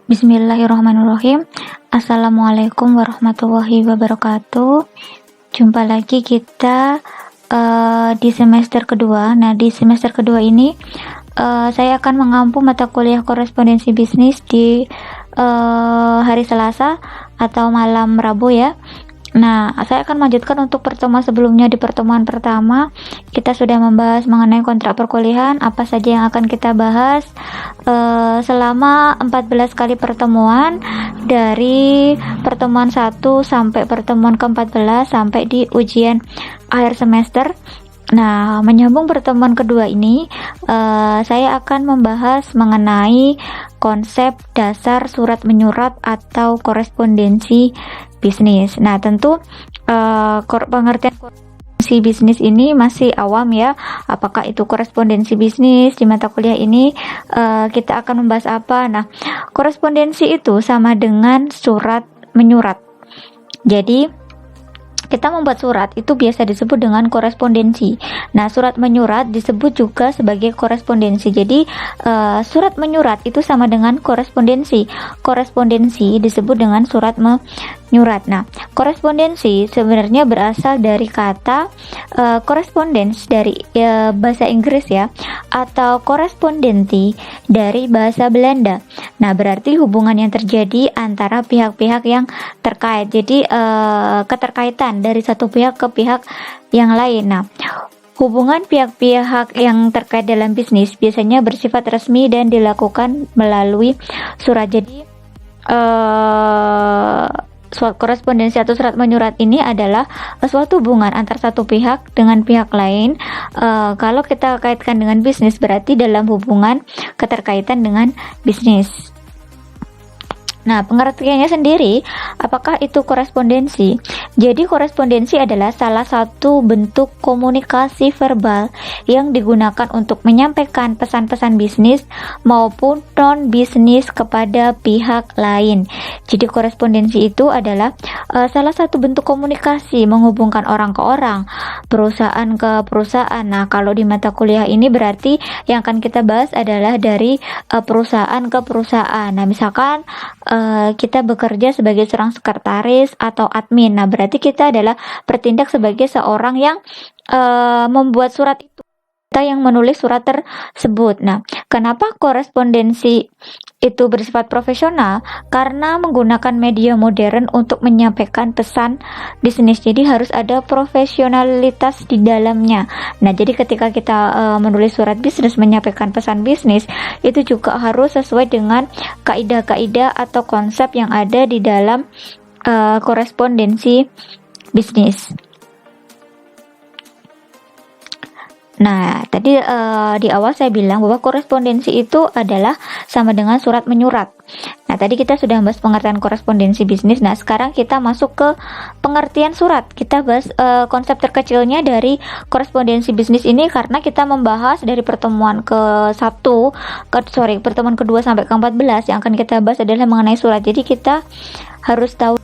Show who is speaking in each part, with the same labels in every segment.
Speaker 1: Bismillahirrahmanirrahim. Assalamualaikum warahmatullahi wabarakatuh. Jumpa lagi kita di semester kedua. Nah, di semester kedua ini saya akan mengampu mata kuliah korespondensi bisnis di hari Selasa atau malam Rabu ya. Nah, saya akan melanjutkan untuk pertemuan sebelumnya. Di pertemuan pertama, kita sudah membahas mengenai kontrak perkuliahan, apa saja yang akan kita bahas selama 14 kali pertemuan, dari pertemuan 1 sampai pertemuan ke-14 sampai di ujian akhir semester. Nah, menyambung pertemuan kedua ini, saya akan membahas mengenai konsep dasar surat menyurat atau korespondensi bisnis. Nah, tentu pengertian korespondensi bisnis ini masih awam ya. Apakah itu korespondensi bisnis di mata kuliah ini? Kita akan membahas apa? Nah, korespondensi itu sama dengan surat menyurat. Jadi kita membuat surat itu biasa disebut dengan korespondensi. Nah, surat menyurat disebut juga sebagai korespondensi. Jadi surat menyurat itu sama dengan korespondensi. Korespondensi disebut dengan surat menyurat. Nah, korespondensi sebenarnya berasal dari kata correspondence dari bahasa Inggris ya, atau korespondenti dari bahasa Belanda. Nah, berarti hubungan yang terjadi antara pihak-pihak yang terkait. Jadi keterkaitan dari satu pihak ke pihak yang lain. Nah, hubungan pihak-pihak yang terkait dalam bisnis biasanya bersifat resmi dan dilakukan melalui surat. Jadi suatu korespondensi atau surat menyurat ini adalah suatu hubungan antar satu pihak dengan pihak lain. Kalau kita kaitkan dengan bisnis, berarti dalam hubungan keterkaitan dengan bisnis. Nah, pengertiannya sendiri, apakah itu korespondensi? Jadi korespondensi adalah salah satu bentuk komunikasi verbal yang digunakan untuk menyampaikan pesan-pesan bisnis maupun non-bisnis kepada pihak lain. Jadi korespondensi itu adalah salah satu bentuk komunikasi menghubungkan orang ke orang, perusahaan ke perusahaan. Nah, kalau di mata kuliah ini berarti yang akan kita bahas adalah dari perusahaan ke perusahaan. Nah, misalkan kita bekerja sebagai seorang sekretaris atau admin. Nah, berarti kita adalah bertindak sebagai seorang yang membuat surat itu, kita yang menulis surat tersebut. Nah, kenapa korespondensi itu bersifat profesional? Karena menggunakan media modern untuk menyampaikan pesan bisnis. Jadi harus ada profesionalitas di dalamnya. Nah, jadi ketika kita menulis surat bisnis, menyampaikan pesan bisnis, itu juga harus sesuai dengan kaidah-kaidah atau konsep yang ada di dalam korespondensi bisnis. Nah, tadi di awal saya bilang bahwa korespondensi itu adalah sama dengan surat menyurat. Nah, tadi kita sudah bahas pengertian korespondensi bisnis. Nah, sekarang kita masuk ke pengertian surat. Kita bahas konsep terkecilnya dari korespondensi bisnis ini, karena kita membahas dari pertemuan pertemuan kedua sampai ke-14 yang akan kita bahas adalah mengenai surat. Jadi kita harus tahu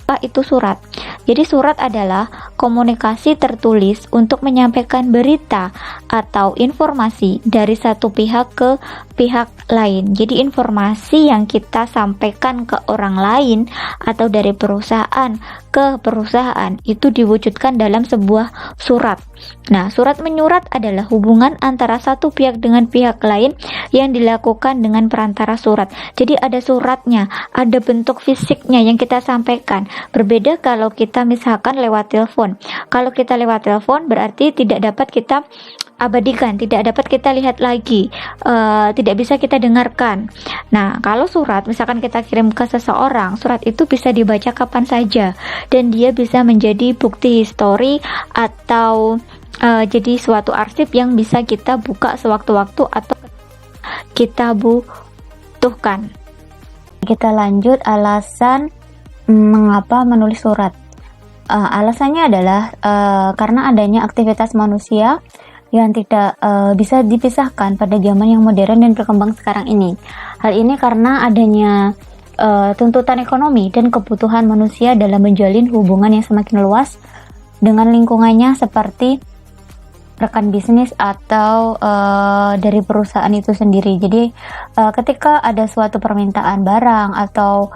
Speaker 1: apa itu surat. Jadi surat adalah komunikasi tertulis untuk menyampaikan berita atau informasi dari satu pihak ke pihak lain. Jadi informasi yang kita sampaikan ke orang lain atau dari perusahaan ke perusahaan itu diwujudkan dalam sebuah surat. Nah, surat menyurat adalah hubungan antara satu pihak dengan pihak lain yang dilakukan dengan perantara surat. Jadi ada suratnya, ada bentuk fisiknya yang kita sampaikan. Berbeda kalau kita misalkan lewat telepon. Kalau kita lewat telepon berarti tidak dapat kita abadikan, tidak dapat kita lihat lagi, tidak bisa kita dengarkan. Nah, kalau surat misalkan kita kirim ke seseorang, surat itu bisa dibaca kapan saja dan dia bisa menjadi bukti histori atau jadi suatu arsip yang bisa kita buka sewaktu-waktu atau kita butuhkan. Kita lanjut alasan mengapa menulis surat. Alasannya adalah karena adanya aktivitas manusia yang tidak bisa dipisahkan pada zaman yang modern dan berkembang sekarang ini. Hal ini karena adanya tuntutan ekonomi dan kebutuhan manusia dalam menjalin hubungan yang semakin luas dengan lingkungannya, seperti rekan bisnis atau dari perusahaan itu sendiri. Jadi ketika ada suatu permintaan barang atau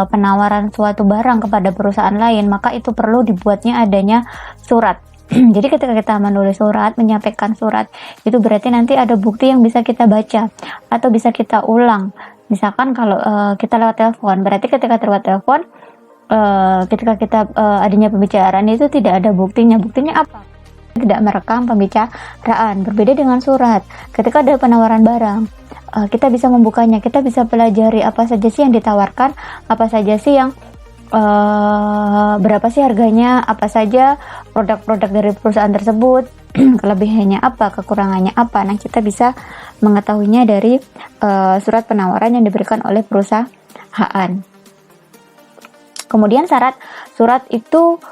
Speaker 1: penawaran suatu barang kepada perusahaan lain, maka itu perlu dibuatnya adanya surat. Jadi ketika kita menulis surat, menyampaikan surat, itu berarti nanti ada bukti yang bisa kita baca atau bisa kita ulang. Misalkan kalau kita lewat telepon, berarti ketika lewat telepon, ketika kita adanya pembicaraan itu tidak ada buktinya. Buktinya apa? Tidak merekam pembicaraan. Berbeda dengan surat. Ketika ada penawaran barang, kita bisa membukanya, kita bisa pelajari apa saja sih yang ditawarkan, apa saja sih yang berapa sih harganya, apa saja produk-produk dari perusahaan tersebut, kelebihannya apa, kekurangannya apa. Nah, kita bisa mengetahuinya dari surat penawaran yang diberikan oleh perusahaan. Kemudian syarat surat itu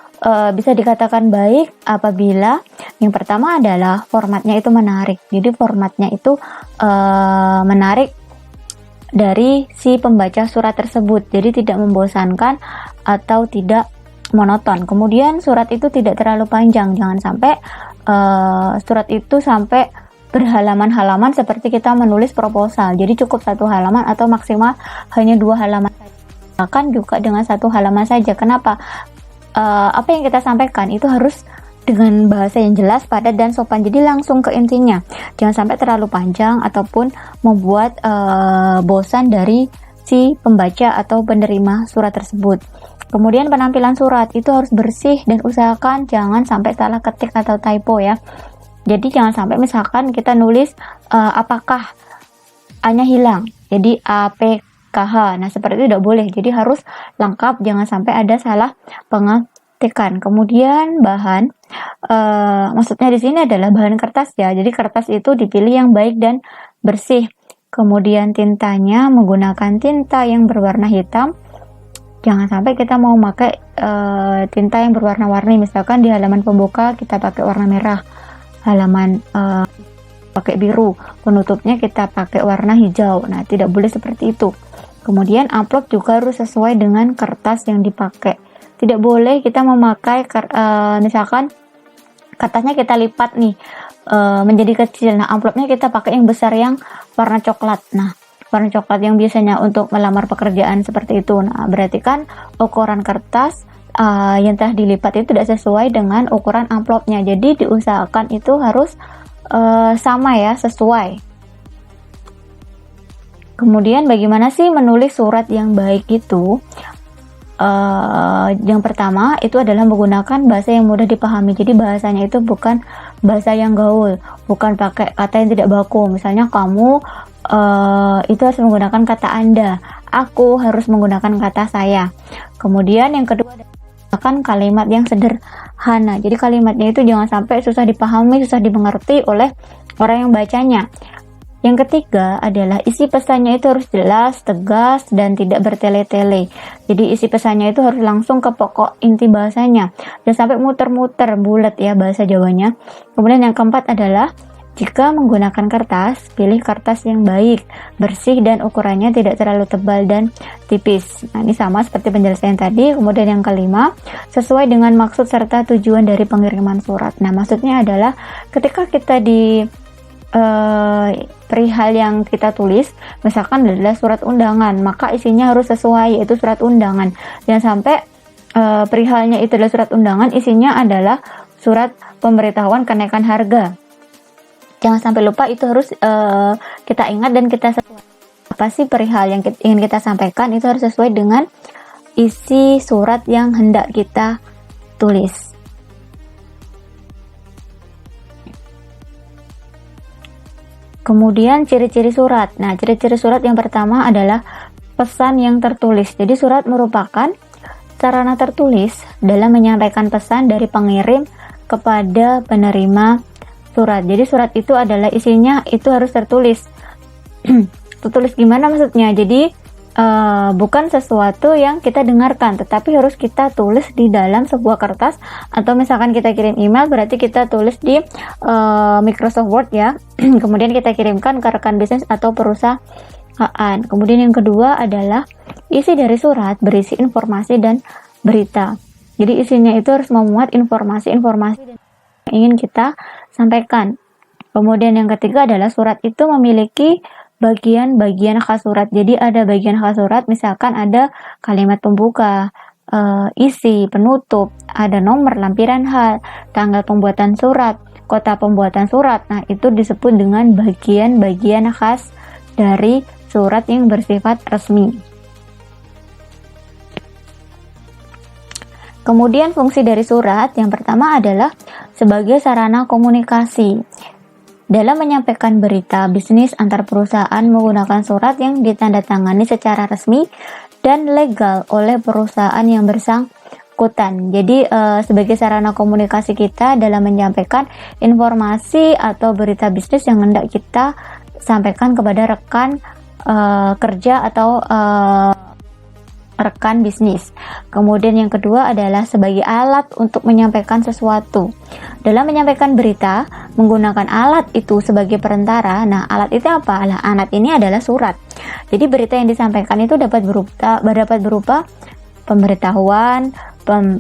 Speaker 1: bisa dikatakan baik apabila yang pertama adalah formatnya itu menarik. Jadi formatnya itu menarik dari si pembaca surat tersebut, jadi tidak membosankan atau tidak monoton. Kemudian surat itu tidak terlalu panjang, jangan sampai surat itu sampai berhalaman-halaman seperti kita menulis proposal. Jadi cukup 1 halaman atau maksimal hanya 2 halaman saja. Bahkan juga dengan 1 halaman saja. Kenapa? Apa yang kita sampaikan itu harus dengan bahasa yang jelas, padat, dan sopan. Jadi langsung ke intinya. Jangan sampai terlalu panjang ataupun membuat bosan dari si pembaca atau penerima surat tersebut. Kemudian penampilan surat itu harus bersih dan usahakan jangan sampai salah ketik atau typo ya. Jadi jangan sampai misalkan kita nulis apakah A-nya hilang. Jadi APKH. Nah, seperti itu tidak boleh. Jadi harus lengkap, jangan sampai ada salah pengetikan. Kemudian bahan, maksudnya di sini adalah bahan kertas ya. Jadi kertas itu dipilih yang baik dan bersih. Kemudian tintanya menggunakan tinta yang berwarna hitam. Jangan sampai kita mau pakai tinta yang berwarna-warni. Misalkan di halaman pembuka kita pakai warna merah, halaman pakai biru, penutupnya kita pakai warna hijau. Nah, tidak boleh seperti itu. Kemudian amplop juga harus sesuai dengan kertas yang dipakai. Tidak boleh kita memakai misalkan kertasnya kita lipat nih menjadi kecil. Nah, amplopnya kita pakai yang besar yang warna coklat. Nah, warna coklat yang biasanya untuk melamar pekerjaan seperti itu. Nah, berarti kan ukuran kertas yang telah dilipat itu tidak sesuai dengan ukuran amplopnya. Jadi diusahakan itu harus sama ya, sesuai. Kemudian bagaimana sih menulis surat yang baik itu? Yang pertama itu adalah menggunakan bahasa yang mudah dipahami. Jadi bahasanya itu bukan bahasa yang gaul, bukan pakai kata yang tidak baku. Misalnya kamu itu harus menggunakan kata Anda, aku harus menggunakan kata saya. Kemudian yang kedua adalah kalimat yang sederhana. Jadi kalimatnya itu jangan sampai susah dipahami, susah dimengerti oleh orang yang bacanya. Yang ketiga adalah isi pesannya itu harus jelas, tegas, dan tidak bertele-tele. Jadi isi pesannya itu harus langsung ke pokok inti bahasanya. Jangan sampai muter-muter, bulat ya bahasa Jawanya. Kemudian yang keempat adalah jika menggunakan kertas, pilih kertas yang baik, bersih, dan ukurannya tidak terlalu tebal dan tipis. Nah, ini sama seperti penjelasan tadi. Kemudian yang kelima, sesuai dengan maksud serta tujuan dari pengiriman surat. Nah, maksudnya adalah ketika kita di perihal yang kita tulis, misalkan adalah surat undangan, maka isinya harus sesuai, yaitu surat undangan. Jangan sampai perihalnya itu adalah surat undangan, isinya adalah surat pemberitahuan kenaikan harga. Jangan sampai lupa, itu harus kita ingat dan kita sesuai. Apa sih perihal yang ingin kita sampaikan, itu harus sesuai dengan isi surat yang hendak kita tulis. Kemudian ciri-ciri surat. Nah, ciri-ciri surat yang pertama adalah pesan yang tertulis. Jadi surat merupakan sarana tertulis dalam menyampaikan pesan dari pengirim kepada penerima surat. Jadi surat itu adalah isinya itu harus tertulis. Tertulis gimana maksudnya? Jadi bukan sesuatu yang kita dengarkan, tetapi harus kita tulis di dalam sebuah kertas, atau misalkan kita kirim email berarti kita tulis di Microsoft Word ya. Kemudian kita kirimkan ke rekan bisnis atau perusahaan. Kemudian yang kedua adalah isi dari surat berisi informasi dan berita. Jadi isinya itu harus memuat informasi-informasi dan yang ingin kita sampaikan. Kemudian yang ketiga adalah surat itu memiliki bagian-bagian khas surat. Jadi ada bagian khas surat, misalkan ada kalimat pembuka, isi, penutup, ada nomor, lampiran hal, tanggal pembuatan surat, kota pembuatan surat. Nah, itu disebut dengan bagian-bagian khas dari surat yang bersifat resmi. Kemudian fungsi dari surat yang pertama adalah sebagai sarana komunikasi. Dalam menyampaikan berita bisnis antar perusahaan menggunakan surat yang ditandatangani secara resmi dan legal oleh perusahaan yang bersangkutan. Jadi sebagai sarana komunikasi kita dalam menyampaikan informasi atau berita bisnis yang hendak kita sampaikan kepada rekan kerja atau rekan bisnis. Kemudian yang kedua adalah sebagai alat untuk menyampaikan sesuatu. Dalam menyampaikan berita, menggunakan alat itu sebagai perantara. Nah, alat itu apa? Alat ini adalah surat. Jadi berita yang disampaikan itu dapat berupa pemberitahuan,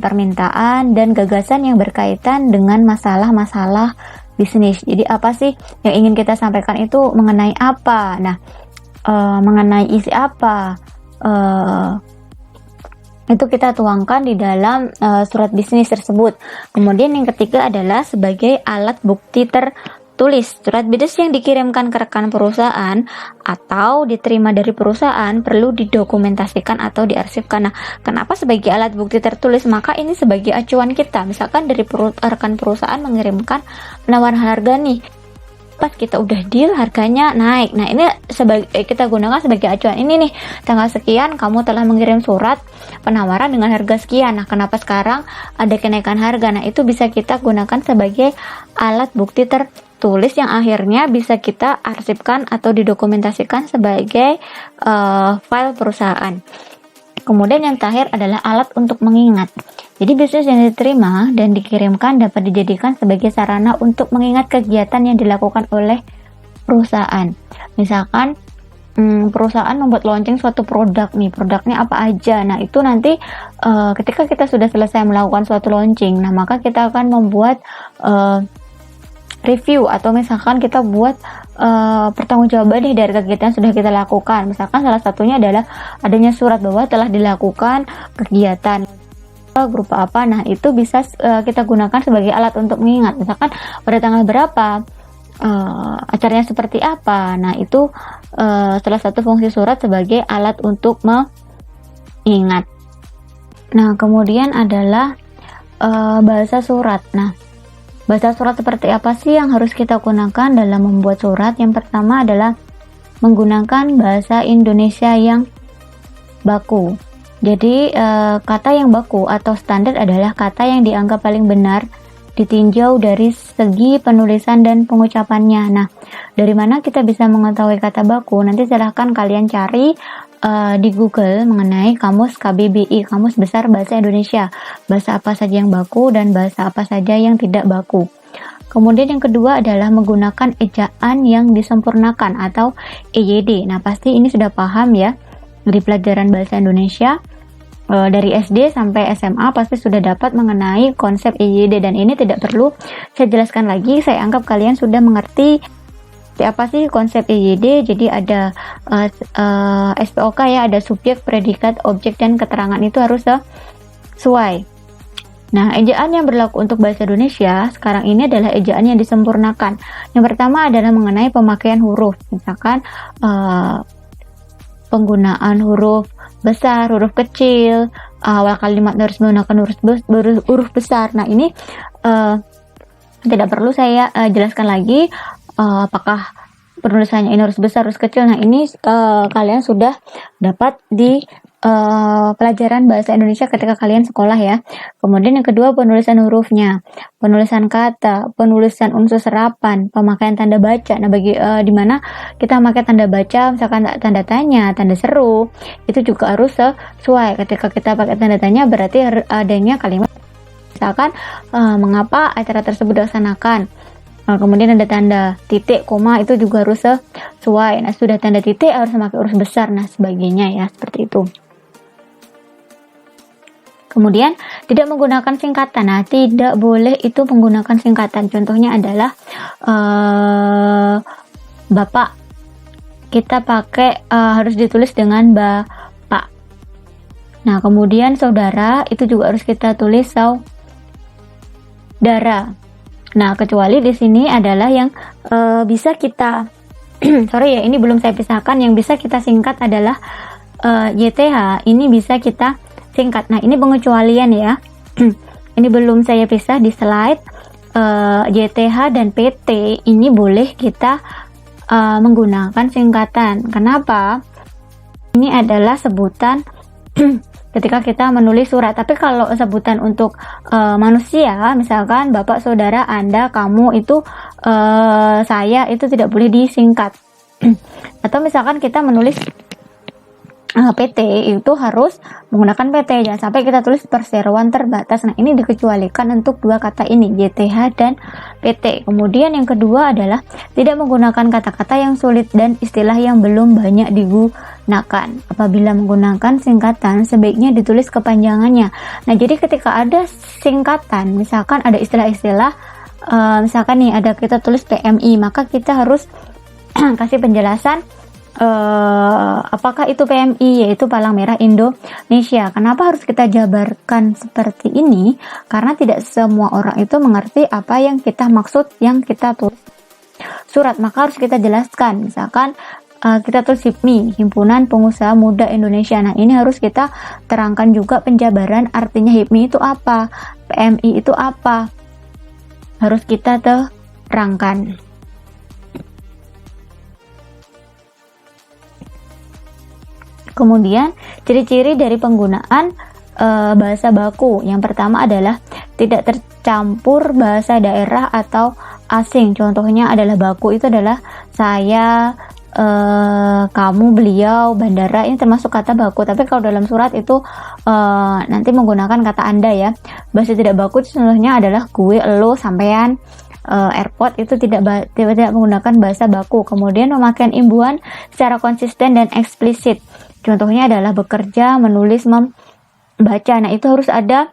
Speaker 1: permintaan, dan gagasan yang berkaitan dengan masalah-masalah bisnis. Jadi apa sih yang ingin kita sampaikan itu mengenai apa? Nah, mengenai isi apa? Itu kita tuangkan di dalam surat bisnis tersebut. Kemudian yang ketiga adalah sebagai alat bukti tertulis. Surat bisnis yang dikirimkan ke rekan perusahaan atau diterima dari perusahaan perlu didokumentasikan atau diarsipkan. Nah, kenapa sebagai alat bukti tertulis? Maka ini sebagai acuan kita. Misalkan dari rekan perusahaan mengirimkan penawaran harga nih, pas kita udah deal harganya naik. Nah, ini kita gunakan sebagai acuan. Ini nih, tanggal sekian kamu telah mengirim surat penawaran dengan harga sekian. Nah, kenapa sekarang ada kenaikan harga? Nah, itu bisa kita gunakan sebagai alat bukti tertulis yang akhirnya bisa kita arsipkan atau didokumentasikan sebagai file perusahaan. Kemudian yang terakhir adalah alat untuk mengingat. Jadi bisnis yang diterima dan dikirimkan dapat dijadikan sebagai sarana untuk mengingat kegiatan yang dilakukan oleh perusahaan. Misalkan perusahaan membuat launching suatu produk nih, produknya apa aja. Nah, itu nanti ketika kita sudah selesai melakukan suatu launching, nah maka kita akan membuat review atau misalkan kita buat pertanggungjawaban nih dari kegiatan yang sudah kita lakukan. Misalkan salah satunya adalah adanya surat bahwa telah dilakukan kegiatan grup apa. Nah, itu bisa kita gunakan sebagai alat untuk mengingat. Misalkan pada tanggal berapa, acaranya seperti apa. Nah, itu salah satu fungsi surat sebagai alat untuk mengingat. Nah, kemudian adalah bahasa surat. Nah, bahasa surat seperti apa sih yang harus kita gunakan dalam membuat surat? Yang pertama adalah menggunakan bahasa Indonesia yang baku. Jadi kata yang baku atau standar adalah kata yang dianggap paling benar ditinjau dari segi penulisan dan pengucapannya. Nah, dari mana kita bisa mengetahui kata baku? Nanti silahkan kalian cari di Google mengenai kamus KBBI, Kamus Besar Bahasa Indonesia. Bahasa apa saja yang baku dan bahasa apa saja yang tidak baku. Kemudian yang kedua adalah menggunakan ejaan yang disempurnakan atau EYD. Nah, pasti ini sudah paham ya. Di pelajaran bahasa Indonesia dari SD sampai SMA pasti sudah dapat mengenai konsep EYD, dan ini tidak perlu saya jelaskan lagi. Saya anggap kalian sudah mengerti apa sih konsep EYD. Jadi ada SPOK ya, ada subjek, predikat, objek, dan keterangan itu harus sesuai. Nah, ejaan yang berlaku untuk bahasa Indonesia sekarang ini adalah ejaan yang disempurnakan. Yang pertama adalah mengenai pemakaian huruf. Misalkan penggunaan huruf besar, huruf kecil, awal kalimat harus menggunakan huruf besar. Nah, ini tidak perlu saya jelaskan lagi apakah penulisannya ini harus besar, harus kecil. Nah, ini kalian sudah dapat di pelajaran bahasa Indonesia ketika kalian sekolah ya. Kemudian yang kedua, penulisan hurufnya, penulisan kata, penulisan unsur serapan, pemakaian tanda baca. Nah, bagi di mana kita memakai tanda baca, misalkan tanda tanya, tanda seru, itu juga harus sesuai. Ketika kita pakai tanda tanya berarti adanya kalimat misalkan mengapa acara tersebut dilaksanakan. Kemudian ada tanda titik, koma, itu juga harus sesuai. Nah, sudah tanda titik harus memakai huruf besar, nah sebagainya ya, seperti itu. Kemudian tidak menggunakan singkatan. Nah, tidak boleh itu menggunakan singkatan. Contohnya adalah Bapak. Kita pakai harus ditulis dengan Bapak. Nah, kemudian saudara itu juga harus kita tulis saudara. Nah, kecuali di sini adalah yang bisa kita sorry ya, ini belum saya pisahkan. Yang bisa kita singkat adalah YTH. Ini bisa kita singkat. Nah, ini pengecualian ya. Ini belum saya pisah di slide. YTH dan PT ini boleh kita menggunakan singkatan. Kenapa? Ini adalah sebutan ketika kita menulis surat. Tapi kalau sebutan untuk manusia, misalkan Bapak, Saudara, Anda, kamu, itu saya, itu tidak boleh disingkat. Atau misalkan kita menulis PT, itu harus menggunakan PT, jangan sampai kita tulis perseroan terbatas. Nah, ini dikecualikan untuk dua kata ini, YTH dan PT. Kemudian yang kedua adalah tidak menggunakan kata-kata yang sulit dan istilah yang belum banyak digunakan. Apabila menggunakan singkatan, sebaiknya ditulis kepanjangannya. Nah, jadi ketika ada singkatan, misalkan ada istilah-istilah, misalkan nih ada kita tulis PMI, maka kita harus kasih penjelasan apakah itu PMI, yaitu Palang Merah Indonesia. Kenapa harus kita jabarkan seperti ini? Karena tidak semua orang itu mengerti apa yang kita maksud yang kita tulis surat, maka harus kita jelaskan. Misalkan kita tulis HIPMI, Himpunan Pengusaha Muda Indonesia. Nah, ini harus kita terangkan juga penjabaran artinya HIPMI itu apa, PMI itu apa, harus kita terangkan. Kemudian ciri-ciri dari penggunaan bahasa baku. Yang pertama adalah tidak tercampur bahasa daerah atau asing. Contohnya adalah baku itu adalah saya, kamu, beliau, bandara. Ini termasuk kata baku. Tapi kalau dalam surat itu nanti menggunakan kata Anda ya. Bahasa tidak baku itu contohnya adalah gue, lo, sampean. Airport itu tidak menggunakan bahasa baku. Kemudian pemakaian imbuhan secara konsisten dan eksplisit. Contohnya adalah bekerja, menulis, membaca. Nah, itu harus ada.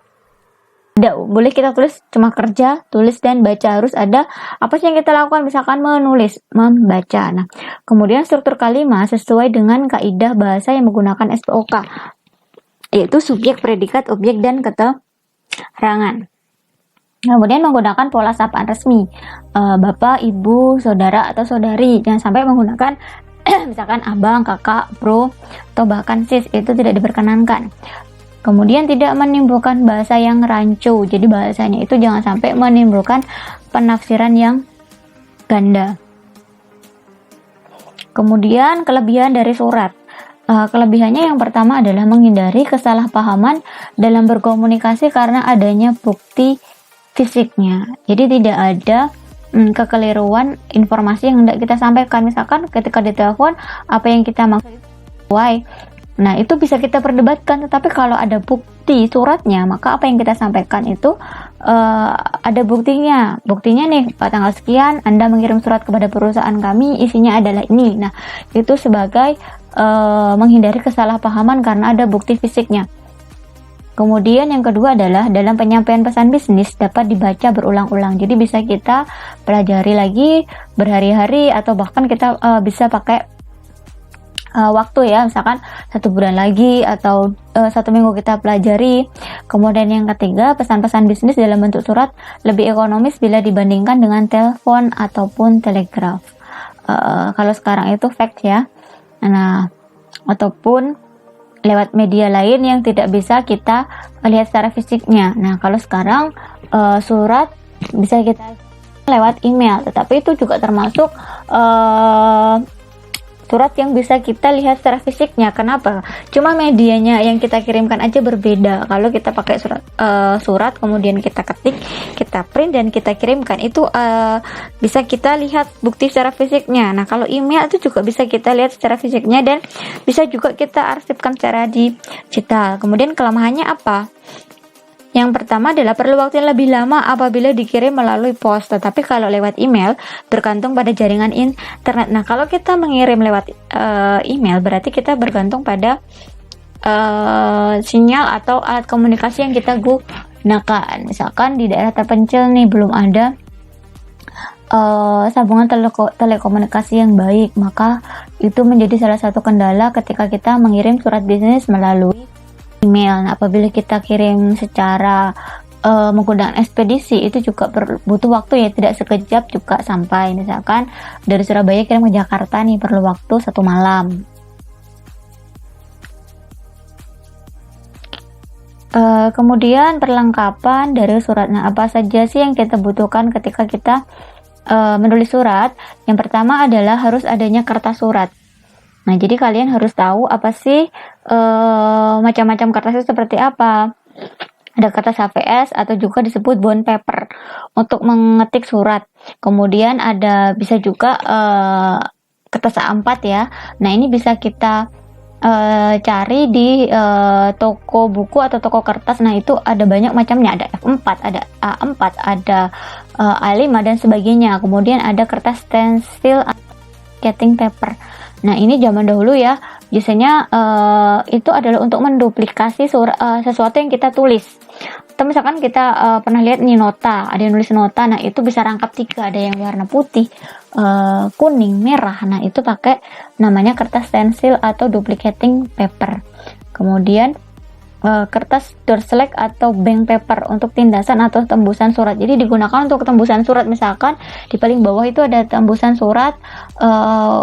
Speaker 1: Tidak boleh kita tulis cuma kerja, tulis, dan baca. Harus ada apa sih yang kita lakukan, misalkan menulis, membaca. Nah, kemudian struktur kalimat sesuai dengan kaidah bahasa yang menggunakan SPOK, yaitu subjek, predikat, objek, dan keterangan. Kemudian menggunakan pola sapaan resmi, Bapak, Ibu, Saudara, atau Saudari. Jangan sampai menggunakan misalkan abang, kakak, bro, atau bahkan sis, itu tidak diperkenankan. Kemudian tidak menimbulkan bahasa yang rancu. Jadi bahasanya itu jangan sampai menimbulkan penafsiran yang ganda. Kemudian kelebihan dari surat. Kelebihannya yang pertama adalah menghindari kesalahpahaman dalam berkomunikasi karena adanya bukti fisiknya. Jadi tidak ada kekeliruan informasi yang hendak kita sampaikan. Misalkan ketika ditelepon apa yang kita maksud sesuai, nah itu bisa kita perdebatkan. Tetapi kalau ada bukti suratnya, maka apa yang kita sampaikan itu ada buktinya. Buktinya nih, pada tanggal sekian Anda mengirim surat kepada perusahaan kami, isinya adalah ini. Nah, itu sebagai menghindari kesalahpahaman karena ada bukti fisiknya. Kemudian yang kedua adalah dalam penyampaian pesan bisnis dapat dibaca berulang-ulang. Jadi bisa kita pelajari lagi berhari-hari, atau bahkan kita bisa pakai waktu ya, misalkan 1 bulan lagi atau 1 minggu kita pelajari. Kemudian yang ketiga, pesan-pesan bisnis dalam bentuk surat lebih ekonomis bila dibandingkan dengan telepon ataupun telegraf. Kalau sekarang itu fax ya. Nah, ataupun lewat media lain yang tidak bisa kita lihat secara fisiknya. Nah, kalau sekarang surat bisa kita lewat email, tetapi itu juga termasuk surat yang bisa kita lihat secara fisiknya. Kenapa? Cuma medianya yang kita kirimkan aja berbeda. Kalau kita pakai surat kemudian kita ketik, kita print, dan kita kirimkan, itu bisa kita lihat bukti secara fisiknya. Nah, kalau email itu juga bisa kita lihat secara fisiknya dan bisa juga kita arsipkan secara digital. Kemudian kelemahannya apa? Yang pertama adalah perlu waktu yang lebih lama apabila dikirim melalui pos, tetapi kalau lewat email bergantung pada jaringan internet. Nah, kalau kita mengirim lewat email berarti kita bergantung pada sinyal atau alat komunikasi yang kita gunakan. Misalkan di daerah terpencil nih belum ada sambungan telekomunikasi yang baik, maka itu menjadi salah satu kendala ketika kita mengirim surat bisnis melalui email. Nah, apabila kita kirim secara menggunakan ekspedisi, itu juga butuh waktu ya, tidak sekejap juga sampai. Misalkan dari Surabaya kirim ke Jakarta nih perlu waktu 1 malam. Kemudian perlengkapan dari suratnya, apa saja sih yang kita butuhkan ketika kita menulis surat? Yang pertama adalah harus adanya kertas surat. Nah, jadi kalian harus tahu apa sih macam-macam kertas itu seperti apa. Ada kertas HVS atau juga disebut bond paper untuk mengetik surat. Kemudian bisa juga kertas A4 ya. Nah, ini bisa kita cari di toko buku atau toko kertas. Nah, itu ada banyak macamnya, ada F4, ada A4, ada A5 dan sebagainya. Kemudian ada kertas stencil cutting paper. Nah, ini zaman dahulu ya, biasanya itu adalah untuk menduplikasi sesuatu yang kita tulis. Atau misalkan kita pernah lihat nih nota, ada yang nulis nota, nah itu bisa rangkap 3, ada yang warna putih, kuning, merah. Nah, itu pakai namanya kertas stencil atau duplicating paper. Kemudian kertas doorslack atau bank paper untuk tindasan atau tembusan surat. Jadi digunakan untuk tembusan surat. Misalkan di paling bawah itu ada tembusan surat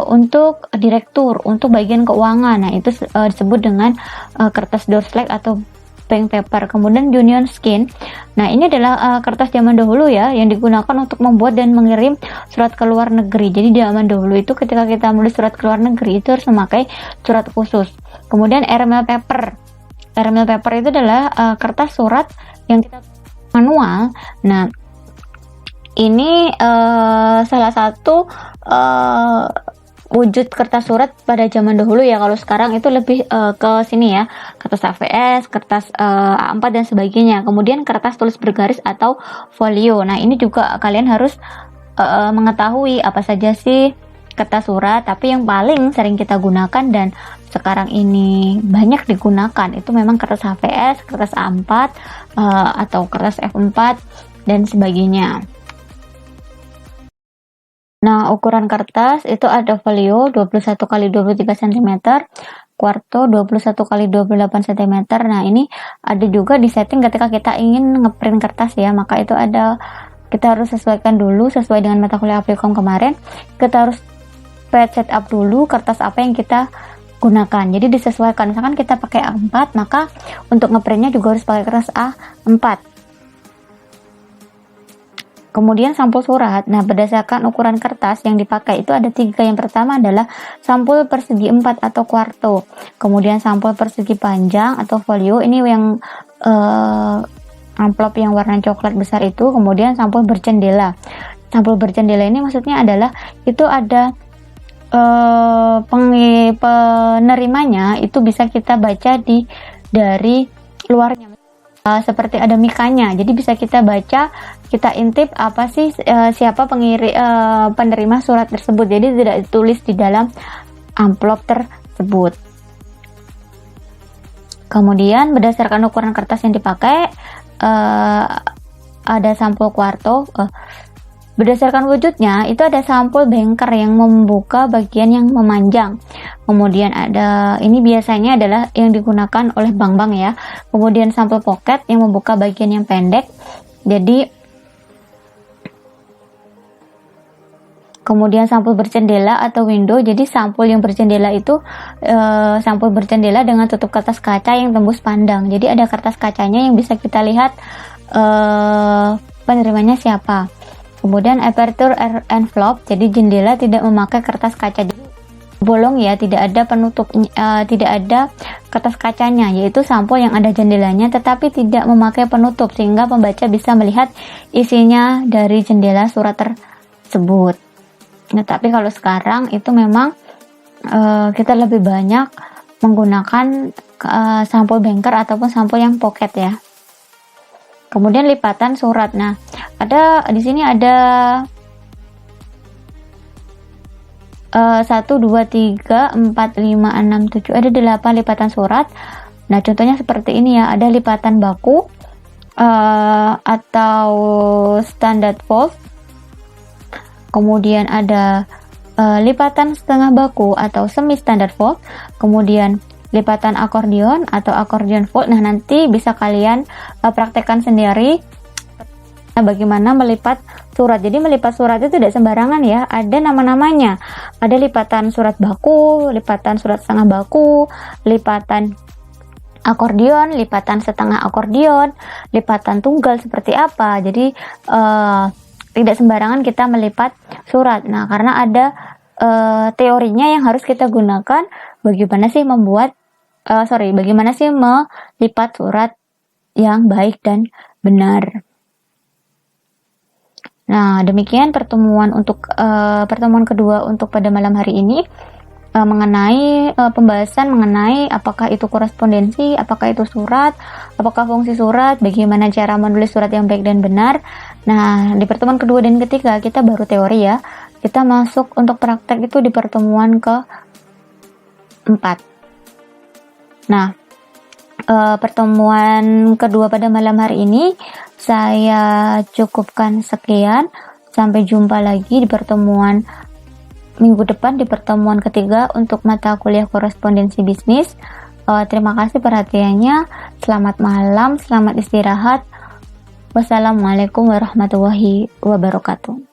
Speaker 1: untuk direktur, untuk bagian keuangan. Nah, itu disebut dengan kertas doorslack atau bank paper. Kemudian union skin. Nah, ini adalah kertas zaman dahulu ya, yang digunakan untuk membuat dan mengirim surat ke luar negeri. Jadi zaman dahulu itu ketika kita menulis surat ke luar negeri itu harus memakai surat khusus. Kemudian airmail paper. Airmail paper itu adalah kertas surat yang kita manual. Nah, ini salah satu wujud kertas surat pada zaman dahulu ya. Kalau sekarang itu lebih ke sini ya, kertas AVS, kertas A4 dan sebagainya. Kemudian kertas tulis bergaris atau folio. Nah, ini juga kalian harus mengetahui apa saja sih kertas surat, tapi yang paling sering kita gunakan dan sekarang ini banyak digunakan itu memang kertas HVS, kertas A4 atau kertas F4 dan sebagainya. Nah, ukuran kertas itu ada folio 21 x 23 cm, quarto 21 x 28 cm. Nah, ini ada juga di setting ketika kita ingin ngeprint kertas ya, maka itu kita harus sesuaikan dulu sesuai dengan mata kuliah Applikom kemarin. Kita harus setup dulu kertas apa yang kita gunakan. Jadi disesuaikan. Misalkan kita pakai A4, maka untuk ngeprintnya juga harus pakai kertas A4. Kemudian sampul surat. Nah, berdasarkan ukuran kertas yang dipakai itu ada 3. Yang pertama adalah sampul persegi 4 atau quarto. Kemudian sampul persegi panjang atau folio. Ini yang amplop yang warna coklat besar itu. Kemudian sampul berjendela. Sampul berjendela ini maksudnya adalah itu ada penerimanya itu bisa kita baca dari luarnya, seperti ada mikanya. Jadi bisa kita baca, kita intip apa sih siapa penerima surat tersebut. Jadi tidak ditulis di dalam amplop tersebut. Kemudian berdasarkan ukuran kertas yang dipakai ada sampul quarto. Berdasarkan wujudnya, itu ada sampul banker yang membuka bagian yang memanjang. Kemudian ini biasanya adalah yang digunakan oleh bank-bank ya. Kemudian sampul pocket yang membuka bagian yang pendek. Kemudian sampul berjendela atau window. Jadi sampul yang berjendela itu sampul berjendela dengan tutup kertas kaca yang tembus pandang. Jadi ada kertas kacanya yang bisa kita lihat penerimanya siapa. Kemudian aperture envelope, jadi jendela tidak memakai kertas kaca, jadi bolong ya, tidak ada penutup, tidak ada kertas kacanya, yaitu sampul yang ada jendelanya tetapi tidak memakai penutup sehingga pembaca bisa melihat isinya dari jendela surat tersebut. Nah, tapi kalau sekarang itu memang kita lebih banyak menggunakan sampul banker ataupun sampul yang pocket ya. Kemudian lipatan surat. Nah, di sini ada 1, 2, 3, 4, 5, 6, 7, ada 8 lipatan surat. Nah, contohnya seperti ini ya, ada lipatan baku atau standard fold, kemudian ada lipatan setengah baku atau semi standard fold, kemudian lipatan akordion atau akordion fold. Nah, nanti bisa kalian praktekkan sendiri bagaimana melipat surat. Jadi melipat surat itu tidak sembarangan ya, ada nama-namanya. Ada lipatan surat baku, lipatan surat setengah baku, lipatan akordion, lipatan setengah akordion, lipatan tunggal seperti apa. Jadi tidak sembarangan kita melipat surat. Nah, karena ada teorinya yang harus kita gunakan bagaimana sih bagaimana sih melipat surat yang baik dan benar. Nah, demikian pertemuan kedua untuk pada malam hari ini, mengenai pembahasan mengenai apakah itu korespondensi, apakah itu surat, apakah fungsi surat, bagaimana cara menulis surat yang baik dan benar. Nah, di pertemuan kedua dan ketiga kita baru teori ya. Kita masuk untuk praktek itu di pertemuan ke-4. Nah, pertemuan kedua pada malam hari ini saya cukupkan sekian. Sampai jumpa lagi di pertemuan minggu depan, di pertemuan ketiga untuk mata kuliah korespondensi bisnis. Terima kasih perhatiannya. Selamat malam, selamat istirahat. Wassalamualaikum warahmatullahi wabarakatuh.